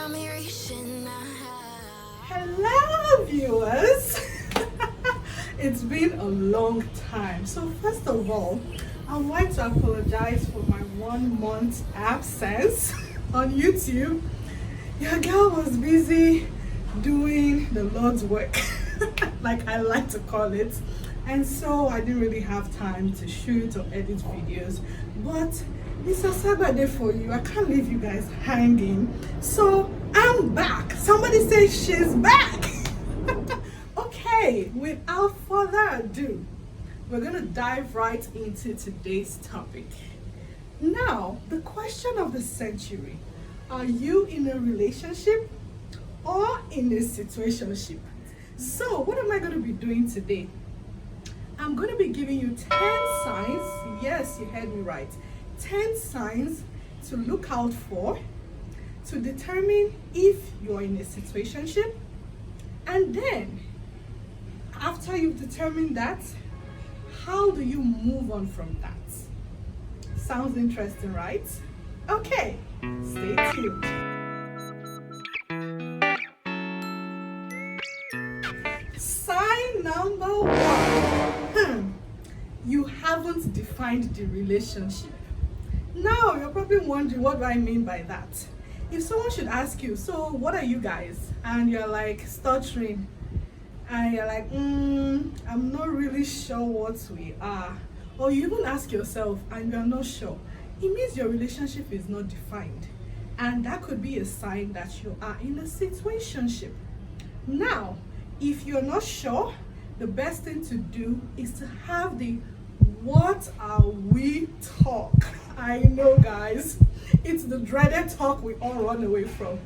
got me reaching out. Hello, viewers. It's been a long time. So first of all, I would like to apologize for my 1 month absence on YouTube. Your girl was busy doing the Lord's work, like I like to call it. And so I didn't really have time to shoot or edit videos. But it's a Saturday for you. I can't leave you guys hanging. So I'm back. Somebody say she's back. Okay, without further ado, we're going to dive right into today's topic. Now, the question of the century: are you in a relationship or in a situationship? So, what am I going to be doing today? I'm going to be giving you 10 signs. Yes, you heard me right. 10 signs to look out for to determine if you're in a situationship. And then, after you've determined that, how do you move on from that? Sounds interesting, right? Okay, stay tuned. Sign number 1. You haven't defined the relationship. Now, you're probably wondering, what do I mean by that? If someone should ask you, so what are you guys? And you're like stuttering, and you're like, I'm not really sure what we are. Or you even ask yourself and you're not sure. It means your relationship is not defined. And that could be a sign that you are in a situationship. Now, if you're not sure, the best thing to do is to have the "what are we" talk. I know, guys, it's the dreaded talk we all run away from.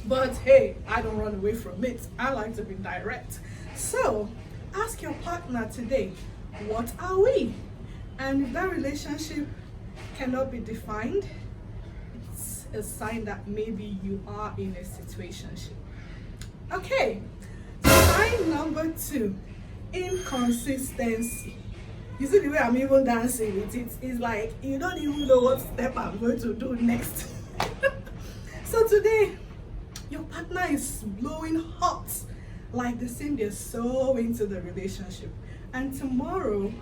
But hey, I don't run away from it. I like to be direct. So ask your partner today, what are we? And if that relationship cannot be defined, it's a sign that maybe you are in a situationship. Okay, sign number 2, inconsistency. You see the way I'm even dancing with it? It's like you don't even know what step I'm going to do next. So today, your partner is blowing hot, like they seem they're so into the relationship. And tomorrow,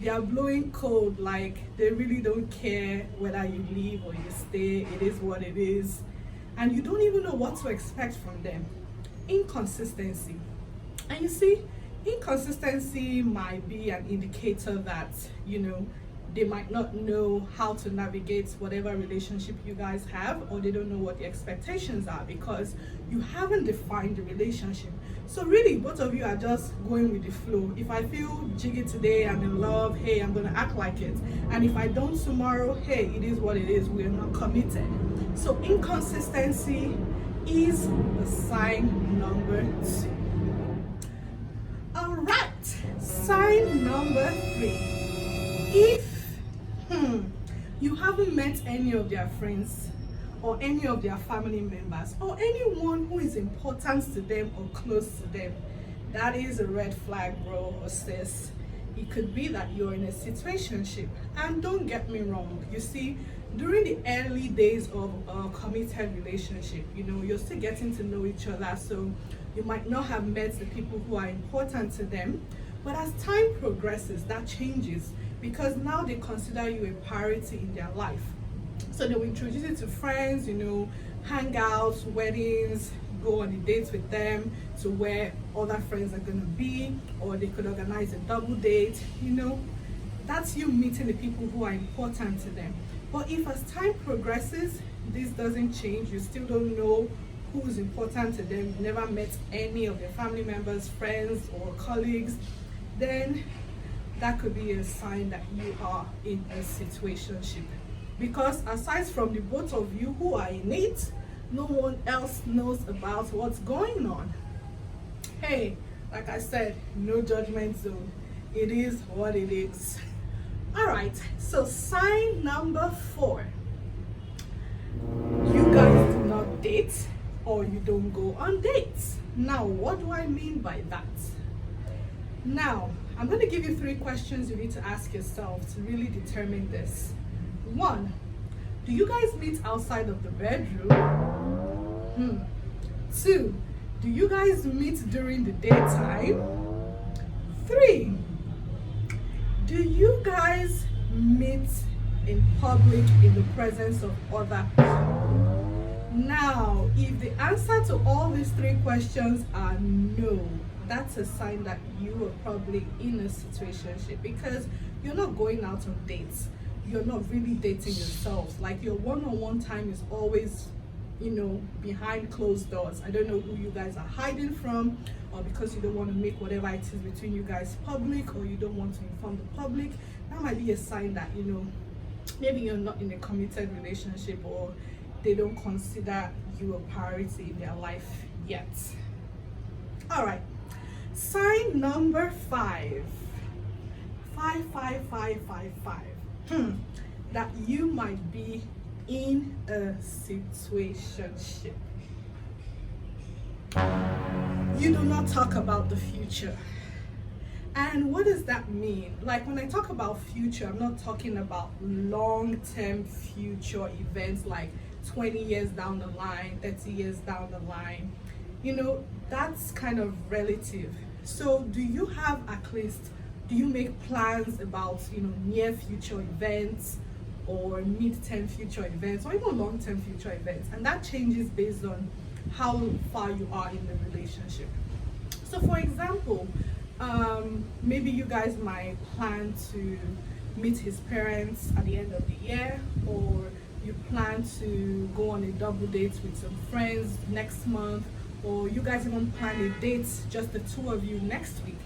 they are blowing cold, like they really don't care whether you leave or you stay. It is what it is. And you don't even know what to expect from them. Inconsistency. And you see, inconsistency might be an indicator that, they might not know how to navigate whatever relationship you guys have, or they don't know what the expectations are because you haven't defined the relationship. So really, both of you are just going with the flow. If I feel jiggy today, I'm in love, hey, I'm gonna act like it. And if I don't tomorrow, hey, it is what it is, we're not committed. So inconsistency is the sign number 2. All right, sign number 3. If you haven't met any of their friends or any of their family members or anyone who is important to them or close to them, that is a red flag, bro or sis. It could be that you're in a situationship. And don't get me wrong, you see, during the early days of a committed relationship, you're still getting to know each other, so you might not have met the people who are important to them. But as time progresses, that changes, because now they consider you a priority in their life. So they will introduce you to friends, hangouts, weddings, go on the dates with them to where other friends are going to be, or they could organize a double date. That's you meeting the people who are important to them. But if as time progresses, this doesn't change, you still don't know who's important to them, you've never met any of their family members, friends, or colleagues, then that could be a sign that you are in a situationship. Because aside from the both of you who are in it, no one else knows about what's going on. Hey, like I said, no judgment zone. It is what it is. All right, so sign number 4. You guys do not date, or you don't go on dates. Now, what do I mean by that? Now, I'm going to give you 3 questions you need to ask yourself to really determine this. 1, do you guys meet outside of the bedroom? 2, do you guys meet during the daytime? 3, do you guys meet in public in the presence of other people? Now, if the answer to all these 3 questions are no, that's a sign that you are probably in a situationship, because you're not going out on dates. You're not really dating yourselves. Like, your one-on-one time is always, behind closed doors. I don't know who you guys are hiding from, or because you don't want to make whatever it is between you guys public, or you don't want to inform the public. That might be a sign that, maybe you're not in a committed relationship, or they don't consider you a priority in their life yet. All right. Sign number 5. 5, 5, 5, 5, 5. That you might be in a situationship. You do not talk about the future. And what does that mean? Like, when I talk about future, I'm not talking about long-term future events like 20 years down the line, 30 years down the line. That's kind of relative. So do you have, at least, do you make plans about, near future events, or mid-term future events, or even long-term future events? And that changes based on how far you are in the relationship. So for example, maybe you guys might plan to meet his parents at the end of the year, or you plan to go on a double date with some friends next month, or you guys even plan a date, just the 2 of you, next week,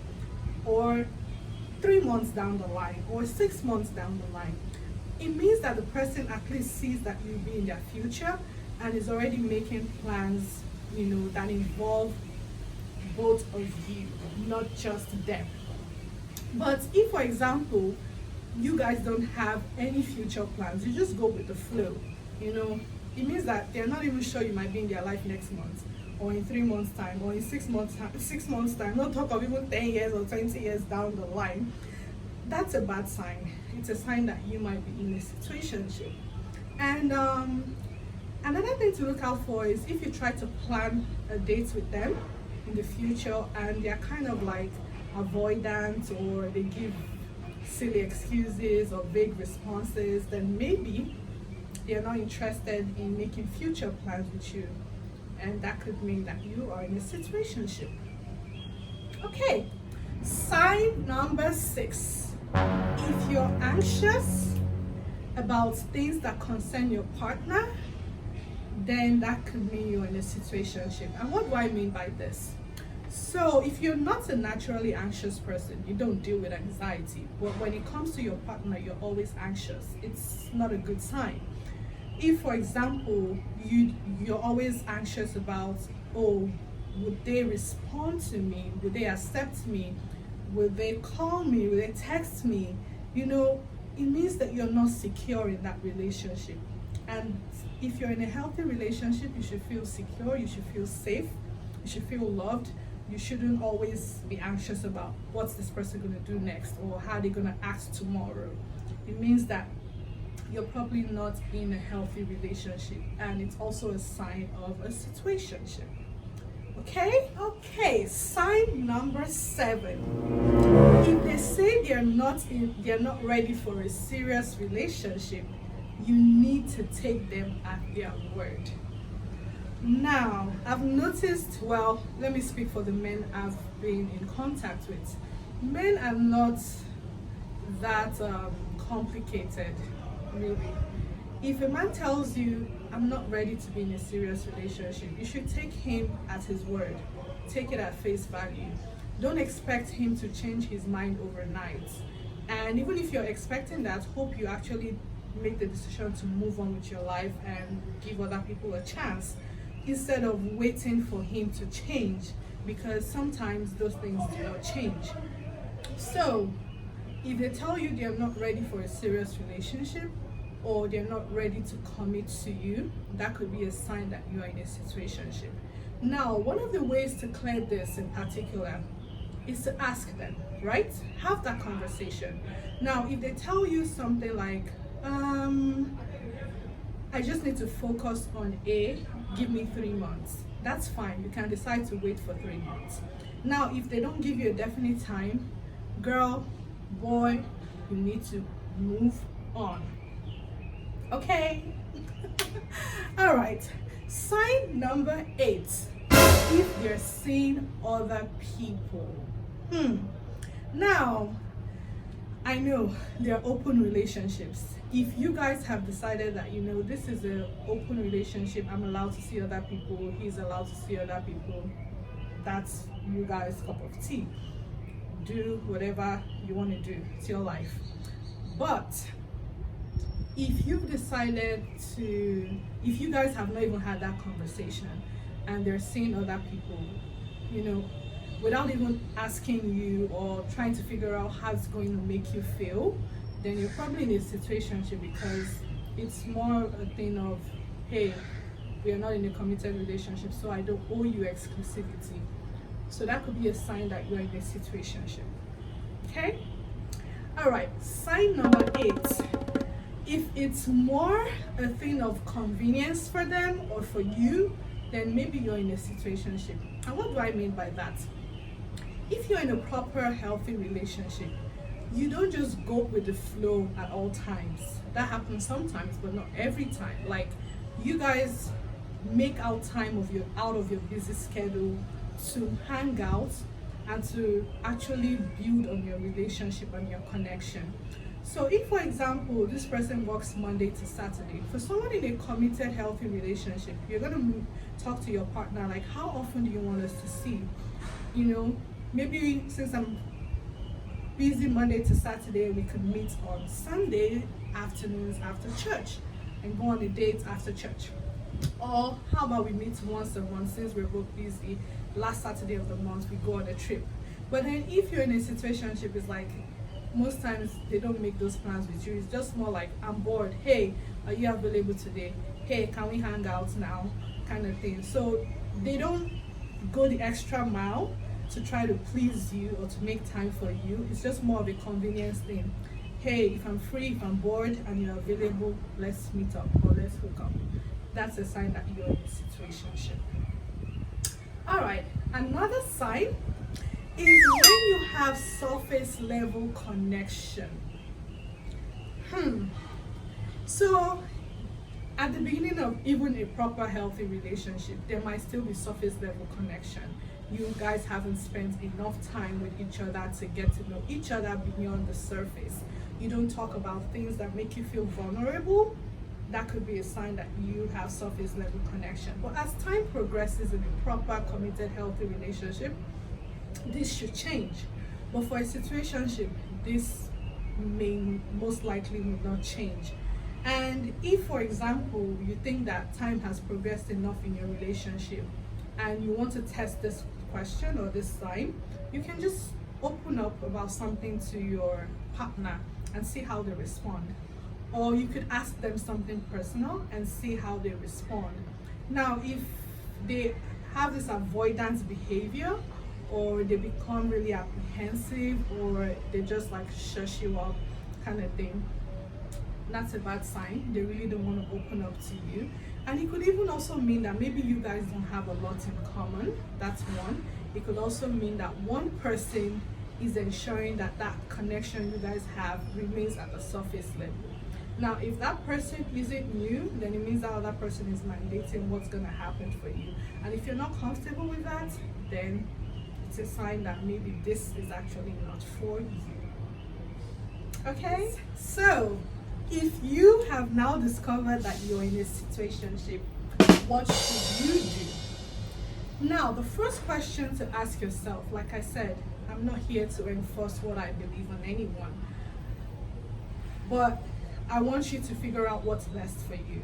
or 3 months down the line, or 6 months down the line. It means that the person at least sees that you'll be in their future and is already making plans, that involve both of you, not just them. But if, for example, you guys don't have any future plans, you just go with the flow, it means that they're not even sure you might be in their life next month, or in 3 months time, or in 6 months time, not talk of even 10 years or 20 years down the line. That's a bad sign. It's a sign that you might be in a situationship. And another thing to look out for is if you try to plan a date with them in the future and they're kind of like avoidant, or they give silly excuses or vague responses, then maybe they're not interested in making future plans with you, and that could mean that you are in a situationship. Okay, sign number 6. If you're anxious about things that concern your partner, then that could mean you're in a situationship. And what do I mean by this? So if you're not a naturally anxious person, you don't deal with anxiety, but when it comes to your partner, you're always anxious, it's not a good sign. If, for example, you're always anxious about, would they respond to me? Would they accept me? Would they call me? Will they text me? It means that you're not secure in that relationship. And if you're in a healthy relationship, you should feel secure, you should feel safe, you should feel loved. You shouldn't always be anxious about what's this person going to do next, or how they're going to act tomorrow. It means that you're probably not in a healthy relationship, and it's also a sign of a situationship. Okay, sign number 7. If they say they're not ready for a serious relationship, you need to take them at their word. Now, I've noticed, let me speak for the men I've been in contact with. Men are not that complicated, really. If a man tells you, I'm not ready to be in a serious relationship, you should take him at his word. Take it at face value. Don't expect him to change his mind overnight. And even if you're expecting that, hope you actually make the decision to move on with your life and give other people a chance, instead of waiting for him to change, because sometimes those things do not change. So if they tell you they're not ready for a serious relationship, or they're not ready to commit to you, that could be a sign that you are in a situationship. Now, one of the ways to clear this in particular is to ask them, right? Have that conversation. Now, if they tell you something like, I just need to focus on A give me 3 months. That's fine. You can decide to wait for 3 months. Now, if they don't give you a definite time, girl, boy, you need to move on. Okay? All right. Sign number 8. If you're seeing other people. Now, I know there are open relationships. If you guys have decided that, this is an open relationship, I'm allowed to see other people, he's allowed to see other people, that's you guys' cup of tea. Do whatever you want to do. It's your life. But if you've decided if you guys have not even had that conversation and they're seeing other people, without even asking you or trying to figure out how it's going to make you feel, then you're probably in a situationship, because it's more a thing of, hey, we are not in a committed relationship, so I don't owe you exclusivity. So that could be a sign that you're in a situationship. Okay? All right, sign number 8. If it's more a thing of convenience for them or for you, then maybe you're in a situationship. And what do I mean by that? If you're in a proper, healthy relationship, you don't just go with the flow at all times. That happens sometimes, but not every time. Like, you guys make out time out of your busy schedule to hang out and to actually build on your relationship and your connection. So if, for example, this person works Monday to Saturday, for someone in a committed, healthy relationship, you're going to talk to your partner like, how often do you want us to see? Maybe since I'm busy Monday to Saturday, we could meet on Sunday afternoons after church and go on a date after church. Or how about we meet once a month, since we're both busy, last Saturday of the month we go on a trip. But then if you're in a situationship, it's like, most times they don't make those plans with you. It's just more like, I'm bored, hey, are you available today? Hey, can we hang out now? Kind of thing. So they don't go the extra mile to try to please you or to make time for you. It's just more of a convenience thing. Hey, if I'm free, if I'm bored and you're available, let's meet up or let's hook up. That's a sign that you're in a situationship. All right, another sign is when you have surface level connection. So at the beginning of even a proper healthy relationship, there might still be surface level connection. You guys haven't spent enough time with each other to get to know each other beyond the surface. You don't talk about things that make you feel vulnerable. That could be a sign that you have surface level connection. But as time progresses in a proper, committed, healthy relationship, this should change. But for a situationship, this may most likely will not change. And if, for example, you think that time has progressed enough in your relationship and you want to test this question or this sign, you can just open up about something to your partner and see how they respond. Or you could ask them something personal and see how they respond. Now, if they have this avoidance behavior, or they become really apprehensive, or they just like shush you up kind of thing, that's a bad sign. They really don't want to open up to you. And it could even also mean that maybe you guys don't have a lot in common. That's one. It could also mean that one person is ensuring that that connection you guys have remains at the surface level. Now, if that person isn't you, then it means that other person is mandating what's going to happen for you. And if you're not comfortable with that, then it's a sign that maybe this is actually not for you. Okay? So, if you have now discovered that you're in a situationship, what should you do? Now, the first question to ask yourself, like I said, I'm not here to enforce what I believe on anyone, but I want you to figure out what's best for you.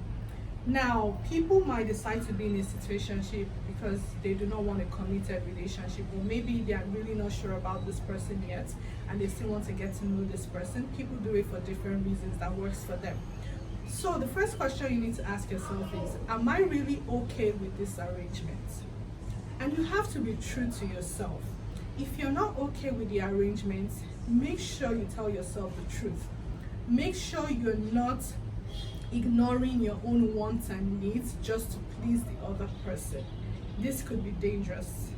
Now, people might decide to be in a situationship because they do not want a committed relationship, or maybe they are really not sure about this person yet and they still want to get to know this person. People do it for different reasons that works for them. So the first question you need to ask yourself is, am I really okay with this arrangement? And you have to be true to yourself. If you're not okay with the arrangement, make sure you tell yourself the truth. Make sure you're not ignoring your own wants and needs just to please the other person. This could be dangerous.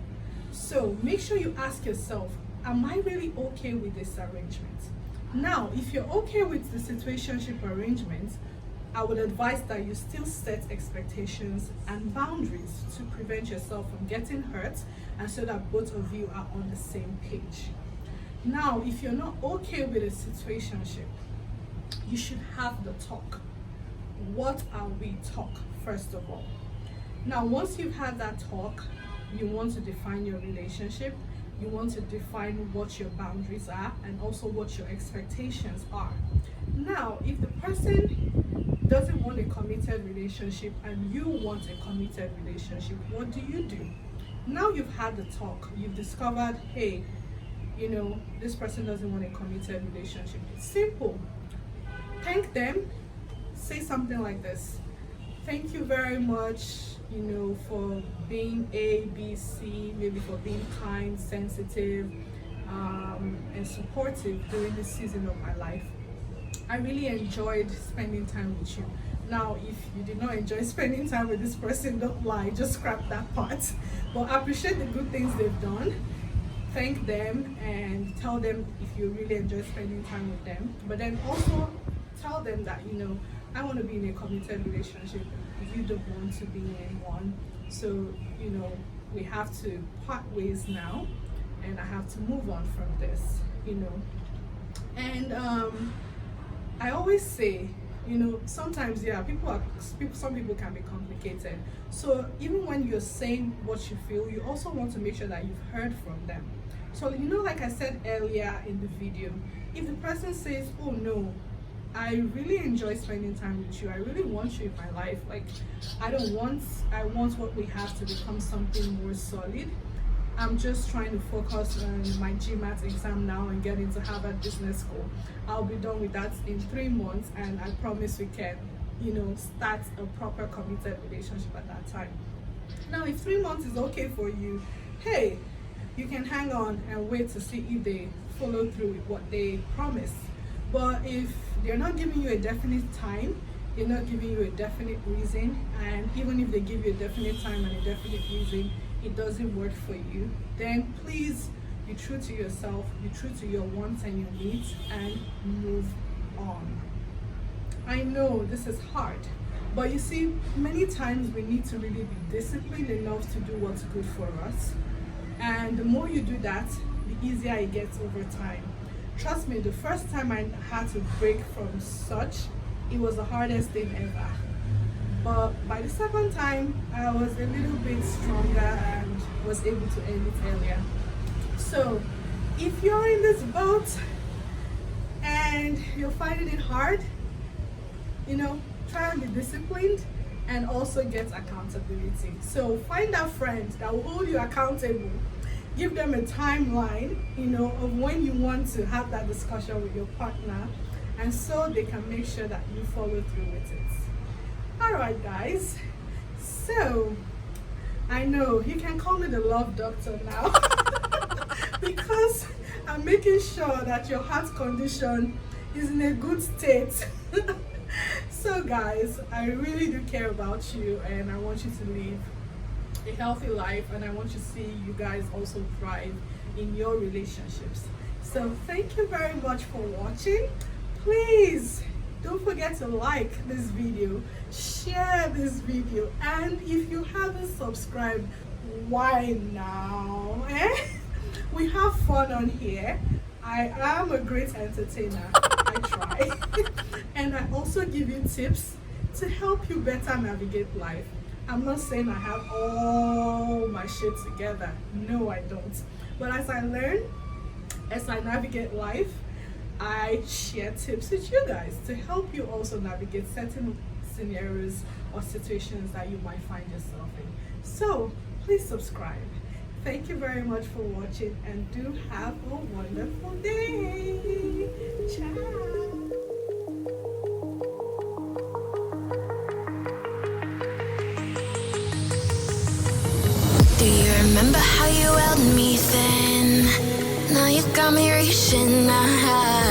So make sure you ask yourself, am I really okay with this arrangement? Now, if you're okay with the situationship arrangement, I would advise that you still set expectations and boundaries to prevent yourself from getting hurt, and so that both of you are on the same page. Now, if you're not okay with a situationship, you should have the talk. What are we talk, first of all? Now, once you've had that talk, you want to define your relationship, you want to define what your boundaries are, and also what your expectations are. Now, if the person doesn't want a committed relationship and you want a committed relationship, what do? Now you've had the talk, you've discovered, hey, this person doesn't want a committed relationship. It's simple. Thank them. Say something like this: thank you very much, for being A, B, C, maybe for being kind, sensitive, and supportive during this season of my life. I really enjoyed spending time with you. Now, if you did not enjoy spending time with this person, don't lie, just scrap that part. But appreciate the good things they've done. Thank them and tell them if you really enjoy spending time with them. But then also tell them that, I want to be in a committed relationship. You don't want to be in one. So, we have to part ways now, and I have to move on from this, And I always say, sometimes, some people can be complicated. So even when you're saying what you feel, you also want to make sure that you've heard from them. So, like I said earlier in the video, if the person says, oh no, I really enjoy spending time with you, I really want you in my life, like I want what we have to become something more solid. I'm just trying to focus on my GMAT exam now and get into Harvard Business School. I'll be done with that in 3 months, and I promise we can, start a proper committed relationship at that time. Now, if 3 months is okay for you, hey, you can hang on and wait to see if they follow through with what they promised. But if they're not giving you a definite time, they're not giving you a definite reason, and even if they give you a definite time and a definite reason, it doesn't work for you, then please be true to yourself, be true to your wants and your needs, and move on. I know this is hard, but you see, many times we need to really be disciplined enough to do what's good for us. And the more you do that, the easier it gets over time. Trust me, the first time I had to break from such, it was the hardest thing ever. But by the second time, I was a little bit stronger and was able to end it earlier. So if you're in this boat and you're finding it hard, try and be disciplined and also get accountability. So find a friend that will hold you accountable. Give them a timeline, of when you want to have that discussion with your partner, and so they can make sure that you follow through with it. Alright guys, so I know you can call me the love doctor now because I'm making sure that your heart condition is in a good state. So guys, I really do care about you, and I want you to live a healthy life, and I want to see you guys also thrive in your relationships. So thank you very much for watching. Please don't forget to like this video, share this video, and if you haven't subscribed, why now? We have fun on here. I am a great entertainer. I try. And I also give you tips to help you better navigate life. I'm not saying I have all my shit together. No, I don't. But as I learn, as I navigate life, I share tips with you guys to help you also navigate certain scenarios or situations that you might find yourself in. So please subscribe. Thank you very much for watching, and do have a wonderful day. Ciao. Do you remember how you held me then? Now you got me reaching out.